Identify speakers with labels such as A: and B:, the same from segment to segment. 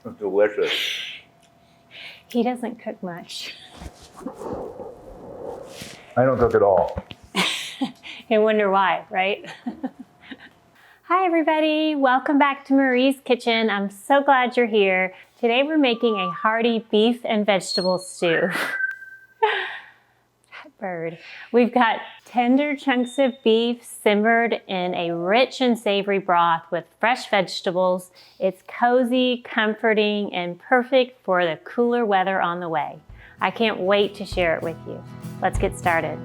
A: It's delicious.
B: He doesn't cook much.
A: I don't cook at all.
B: I wonder why, right? Hi everybody, welcome back to Marie's Kitchen. I'm so glad you're here. Today we're making a hearty beef and vegetable stew. Bird. We've got tender chunks of beef simmered in a rich and savory broth with fresh vegetables. It's cozy, comforting, and perfect for the cooler weather on the way. I can't wait to share it with you. Let's get started.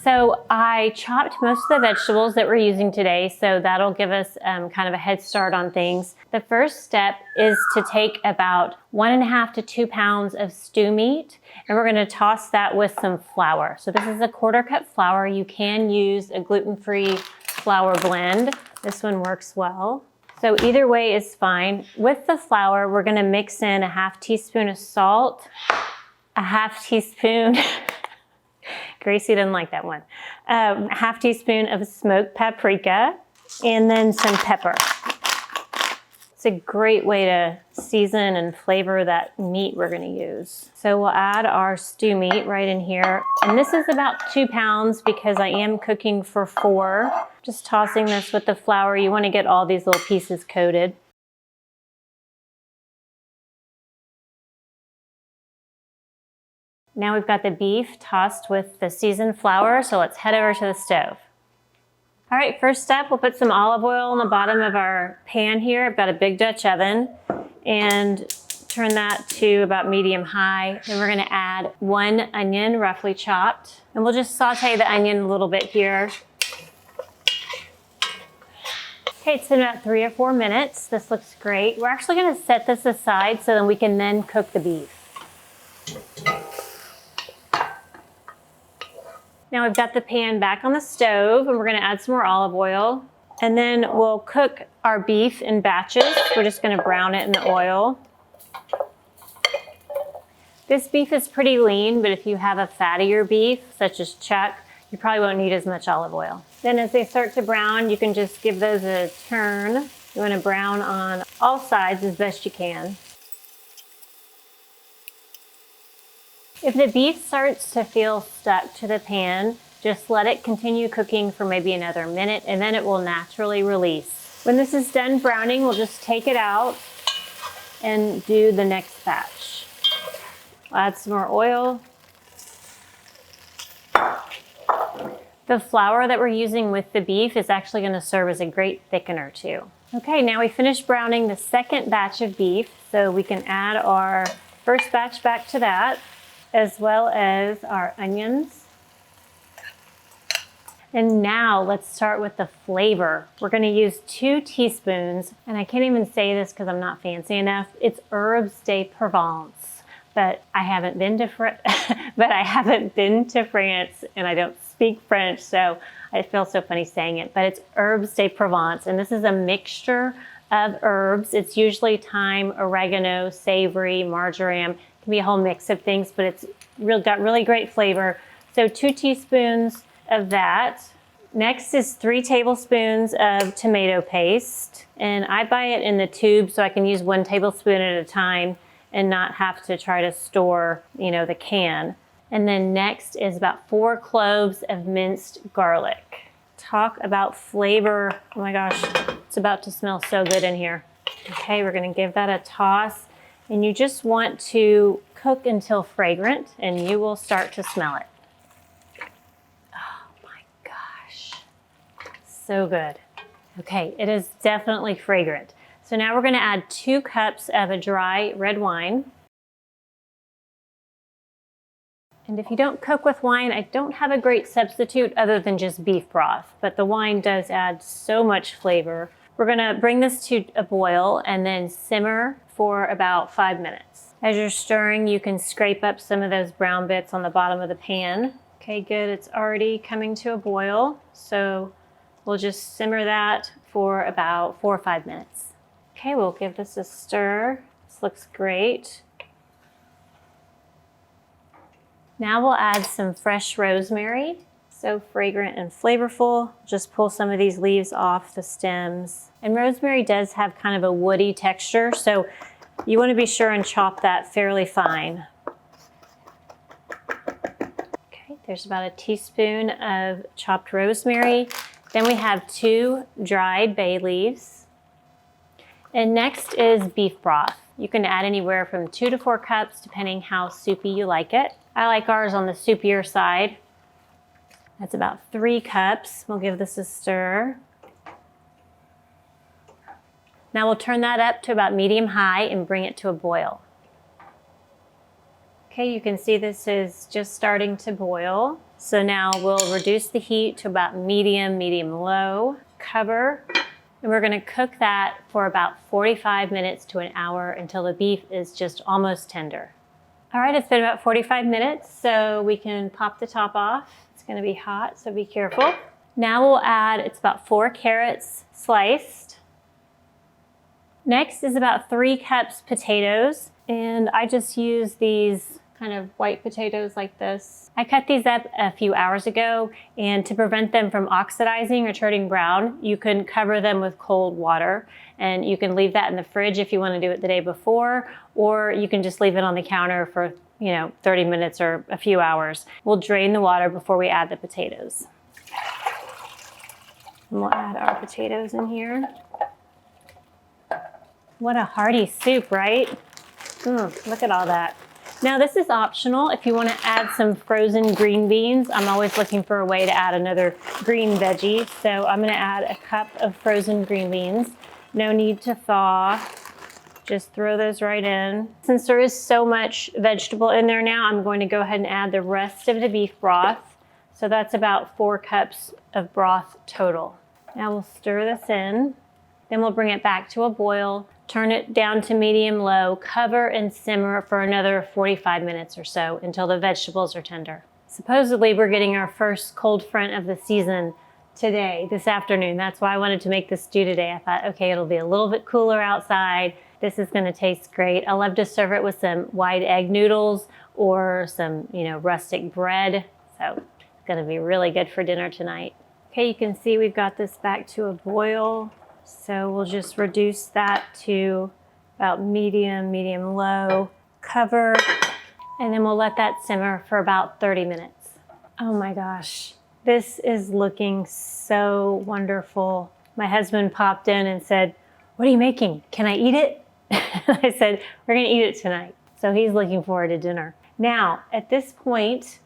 B: So I chopped most of the vegetables that we're using today, so that'll give us kind of a head start on things. The first step is to take about 1.5 to 2 pounds of stew meat, and we're gonna toss that with some flour. So this is a 1/4 cup flour. You can use a gluten-free flour blend. This one works well. So either way is fine. With the flour, we're gonna mix in 1/2 teaspoon of salt, 1/2 teaspoon Gracie didn't like that one. 1/2 teaspoon of smoked paprika, and then some pepper. It's a great way to season and flavor that meat we're gonna use. So we'll add our stew meat right in here. And this is about 2 pounds because I am cooking for 4. Just tossing this with the flour. You wanna get all these little pieces coated. Now we've got the beef tossed with the seasoned flour, so let's head over to the stove. All right, first step, we'll put some olive oil on the bottom of our pan here. I've got a big Dutch oven, and turn that to about medium high. Then we're gonna add 1 onion, roughly chopped, and we'll just saute the onion a little bit here. Okay, it's been about 3 or 4 minutes. This looks great. We're actually gonna set this aside so then we can then cook the beef. Now we've got the pan back on the stove, and we're gonna add some more olive oil. And then we'll cook our beef in batches. We're just gonna brown it in the oil. This beef is pretty lean, but if you have a fattier beef, such as chuck, you probably won't need as much olive oil. Then as they start to brown, you can just give those a turn. You wanna brown on all sides as best you can. If the beef starts to feel stuck to the pan, just let it continue cooking for maybe another minute, and then it will naturally release. When this is done browning, we'll just take it out and do the next batch. We'll add some more oil. The flour that we're using with the beef is actually going to serve as a great thickener too. Okay, now we finished browning the second batch of beef, so we can add our first batch back to that, as well as our onions. And now let's start with the flavor. We're gonna use 2 teaspoons, and I can't even say this because I'm not fancy enough. It's herbes de Provence, but I haven't been to France, and I don't speak French, so I feel so funny saying it, but it's herbes de Provence, and this is a mixture of herbs. It's usually thyme, oregano, savory, marjoram. Can be a whole mix of things, but it's got really great flavor. So 2 teaspoons of that. Next is 3 tablespoons of tomato paste. And I buy it in the tube so I can use 1 tablespoon at a time and not have to try to store, the can. And then next is about 4 cloves of minced garlic. Talk about flavor. Oh my gosh, it's about to smell so good in here. Okay, we're gonna give that a toss. And you just want to cook until fragrant, and you will start to smell it. Oh my gosh, so good. Okay, it is definitely fragrant. So now we're gonna add 2 cups of a dry red wine. And if you don't cook with wine, I don't have a great substitute other than just beef broth, but the wine does add so much flavor. We're gonna bring this to a boil and then simmer for about 5 minutes. As you're stirring, you can scrape up some of those brown bits on the bottom of the pan. Okay, good, it's already coming to a boil. So we'll just simmer that for about 4 or 5 minutes. Okay, we'll give this a stir. This looks great. Now we'll add some fresh rosemary. So fragrant and flavorful. Just pull some of these leaves off the stems. And rosemary does have kind of a woody texture, so you want to be sure and chop that fairly fine. Okay, there's about a teaspoon of chopped rosemary. Then we have 2 dried bay leaves. And next is beef broth. You can add anywhere from 2 to 4 cups, depending how soupy you like it. I like ours on the soupier side. That's about 3 cups. We'll give this a stir. Now we'll turn that up to about medium-high and bring it to a boil. Okay, you can see this is just starting to boil. So now we'll reduce the heat to about medium-low. Cover, and we're gonna cook that for about 45 minutes to an hour until the beef is just almost tender. All right, it's been about 45 minutes, so we can pop the top off. It's gonna be hot, so be careful. Now we'll add, it's about 4 carrots sliced. Next is about 3 cups potatoes, and I just use these kind of white potatoes like this. I cut these up a few hours ago, and to prevent them from oxidizing or turning brown, you can cover them with cold water, and you can leave that in the fridge if you want to do it the day before, or you can just leave it on the counter for 30 minutes or a few hours. We'll drain the water before we add the potatoes. And we'll add our potatoes in here. What a hearty soup, right? Look at all that. Now this is optional if you want to add some frozen green beans. I'm always looking for a way to add another green veggie. So I'm going to add a cup of frozen green beans. No need to thaw. Just throw those right in. Since there is so much vegetable in there now, I'm going to go ahead and add the rest of the beef broth. So that's about 4 cups of broth total. Now we'll stir this in. Then we'll bring it back to a boil. Turn it down to medium-low, cover and simmer for another 45 minutes or so until the vegetables are tender. Supposedly we're getting our first cold front of the season today, this afternoon. That's why I wanted to make this stew today. I thought, okay, it'll be a little bit cooler outside. This is gonna taste great. I love to serve it with some white egg noodles or some, rustic bread. So it's gonna be really good for dinner tonight. Okay, you can see we've got this back to a boil. So we'll just reduce that to about medium-low, cover, and then we'll let that simmer for about 30 minutes. Oh my gosh, this is looking so wonderful. My husband popped in and said, "What are you making? Can I eat it?" I said, "We're gonna eat it tonight." So he's looking forward to dinner. Now, at this point,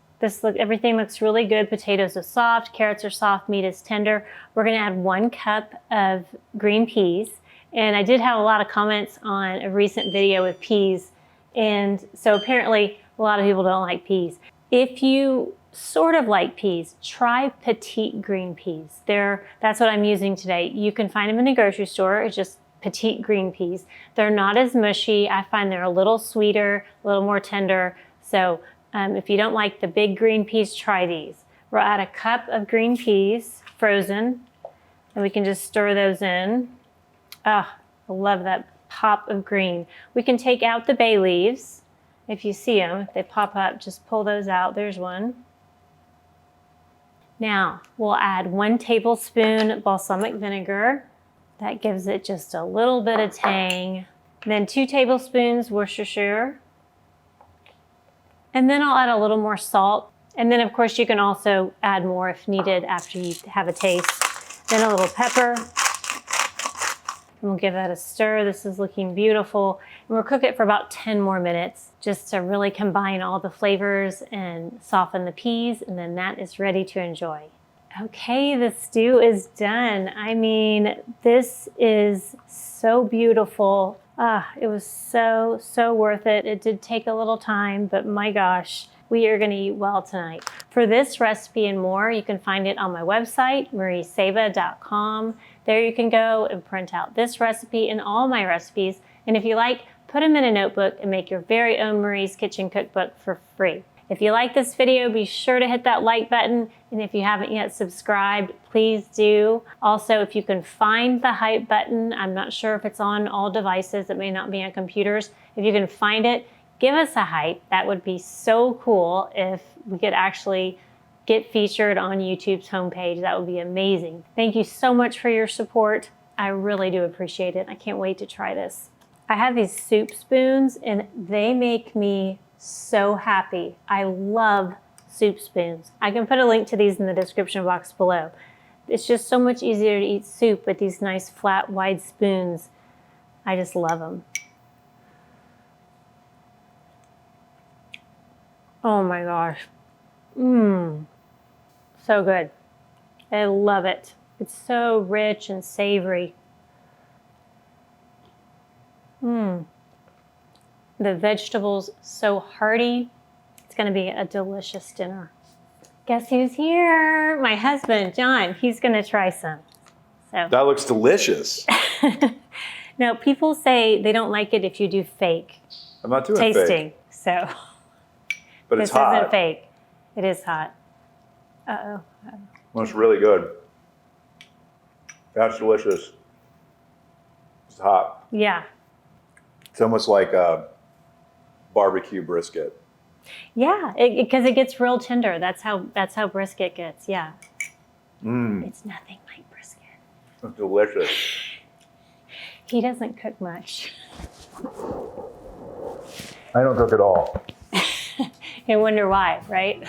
B: everything looks really good. Potatoes are soft, carrots are soft, meat is tender. We're gonna add 1 cup of green peas. And I did have a lot of comments on a recent video with peas. And so apparently a lot of people don't like peas. If you sort of like peas, try petite green peas. That's what I'm using today. You can find them in the grocery store. It's just petite green peas. They're not as mushy. I find they're a little sweeter, a little more tender. So if you don't like the big green peas, try these. We'll add a cup of green peas, frozen, and we can just stir those in. Ah, I love that pop of green. We can take out the bay leaves. If you see them, if they pop up, just pull those out. There's one. Now, we'll add 1 tablespoon balsamic vinegar. That gives it just a little bit of tang. Then 2 tablespoons Worcestershire. And then I'll add a little more salt. And then of course you can also add more if needed after you have a taste. Then a little pepper. And we'll give that a stir. This is looking beautiful. And we'll cook it for about 10 more minutes just to really combine all the flavors and soften the peas. And then that is ready to enjoy. Okay, the stew is done. I mean, this is so beautiful. It was so worth it. It did take a little time, but my gosh, we are gonna eat well tonight. For this recipe and more, you can find it on my website, marieseva.com. There you can go and print out this recipe and all my recipes. And if you like, put them in a notebook and make your very own Marie's Kitchen Cookbook for free. If you like this video, be sure to hit that like button. And if you haven't yet subscribed, please do. Also, if you can find the hype button, I'm not sure if it's on all devices, it may not be on computers. If you can find it, give us a hype. That would be so cool if we could actually get featured on YouTube's homepage. That would be amazing. Thank you so much for your support. I really do appreciate it. I can't wait to try this. I have these soup spoons and they make me so happy. I love soup spoons. I can put a link to these in the description box below. It's just so much easier to eat soup with these nice flat wide spoons. I just love them. Oh my gosh. So good. I love it. It's so rich and savory. The vegetables so hearty. It's gonna be a delicious dinner. Guess who's here? My husband, John. He's gonna try some. So.
A: That looks delicious.
B: Now, people say they don't like it if you do fake
A: I'm not doing
B: tasting.
A: fake.
B: So
A: But it's
B: this
A: hot.
B: isn't fake. It is hot. Uh-oh.
A: Well, it's really good. That's delicious. It's hot.
B: Yeah.
A: It's almost like a barbecue brisket.
B: Yeah, because it gets real tender. That's how brisket gets. Yeah. It's nothing like brisket.
A: It's delicious.
B: He doesn't cook much.
A: I don't cook at all.
B: I wonder why, right?